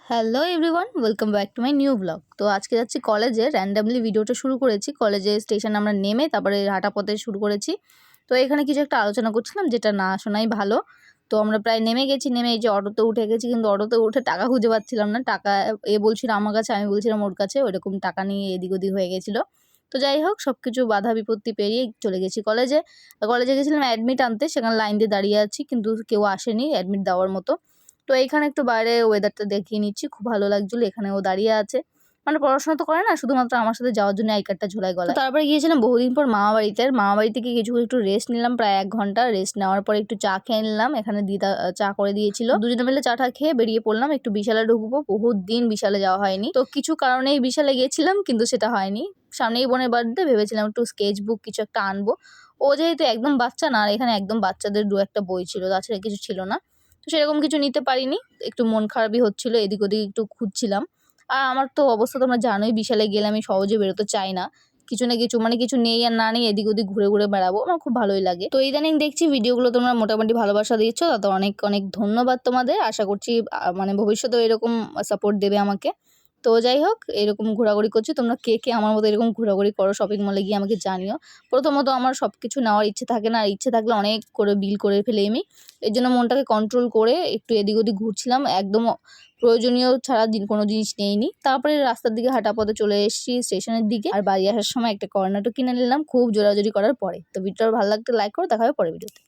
Hello everyone, welcome back to my new blog. তো আজকে যাচ্ছি কলেজে, র্যান্ডামলি ভিডিওটা শুরু করেছি। কলেজে স্টেশনে আমরা নেমে তারপরে হাঁটা পথে শুরু করেছি। তো এখানে কিছু একটা আলোচনা করছিলাম, যেটা না শোনাই ভালো। তো আমরা প্রায় নেমে গেছি, নেমে এই যে অটোতে উঠে গেছি, কিন্তু অটোতে উঠে টাকা খুঁজে পাচ্ছিলাম না। টাকা বলছিল আমার কাছে, আমি বলছিলাম ওর কাছে, ওইরকম টাকা নিয়ে এদিক ওদিক হয়ে গেছিলো। তো যাই হোক, সব কিছু বাধা বিপত্তি পেরিয়ে চলে গেছি কলেজে। কলেজে গেছিলাম অ্যাডমিট আনতে, সেখানে লাইন দিয়ে দাঁড়িয়ে আছি, কিন্তু কেউ আসেনি অ্যাডমিট দেওয়ার মতো। তো এইখানে একটু বাইরে ওয়েদারটা দেখিয়ে নিচ্ছি, খুব ভালো লাগছিলো। এখানে ও দাঁড়িয়ে আছে, মানে পড়াশোনা তো করে না, শুধুমাত্র আমার সাথে যাওয়ার জন্য আই কার্ডটা ঝোলায় গলায়। তারপরে গিয়েছিলাম বহুদিন পর মামাবাড়িতে। মামাবাড়িতে গিয়ে একটু রেস্ট নিলাম, প্রায় 1 ঘন্টা রেস্ট নেওয়ার পরে একটু চা খেয়ে নিলাম। এখানে দিদা চা করে দিয়েছিল, দুজনে মিলে চাটা খেয়ে বেরিয়ে পড়লাম। একটু বিশালে ঢুকবো, বহুত দিন বিশালে যাওয়া হয়নি। তো কিছু কারণেই বিশালে গেছিলাম, কিন্তু সেটা হয়নি। সামনেই বোনের বার্থডে, ভেবেছিলাম একটু স্কেচ বুক কিছু একটা আনবো। ও যেহেতু একদম বাচ্চা না, আর এখানে একদম বাচ্চাদের 2-1টা বই ছিল, তাছাড়া কিছু ছিল না। তো সেরকম কিছু নিতে পারিনি, একটু মন খারাপই হচ্ছিলো, এদিক ওদিক একটু খুঁজছিলাম। আর আমার তো অবস্থা তোমরা জানোই, বিশালে গেলে আমি সহজে বেরোতে চাই না। কিছু না কিছু, মানে কিছু নেই আর না নেই, এদিক ওদিক ঘুরে ঘুরে বেড়াবো, আমার খুব ভালোই লাগে। তো ইদানিং দেখছি ভিডিওগুলো তোমরা মোটামুটি ভালোবাসা দিচ্ছ, তাতে অনেক অনেক ধন্যবাদ তোমাদের। আশা করছি মানে ভবিষ্যতেও এরকম সাপোর্ট দেবে আমাকে। তো যাই হোক, এরকম ঘোরাঘুরি করছি। তোমরা কে কে আমার মতো এরকম ঘোরাঘুরি করো শপিং মলে গিয়ে, আমাকে জানিও। প্রথমত আমার সব কিছু নেওয়ার ইচ্ছে থাকে না, আর ইচ্ছে থাকলে অনেক করে বিল করে ফেলি আমি। এর জন্য মনটাকে কন্ট্রোল করে একটু এদিক ওদিক ঘুরছিলাম, একদম প্রয়োজনীয় ছাড়া কোনো জিনিস নেইনি। তারপরে রাস্তার দিকে হাঁটা পথে চলে এসেছি স্টেশনের দিকে, আর বাড়ি আসার সময় একটা কর্নেটো কিনে নিলাম, খুব জোরাজুরি করার পরে। তো ভিডিওটা ভালো লাগলে লাইক করো, দেখা হবে পরের ভিডিওতে।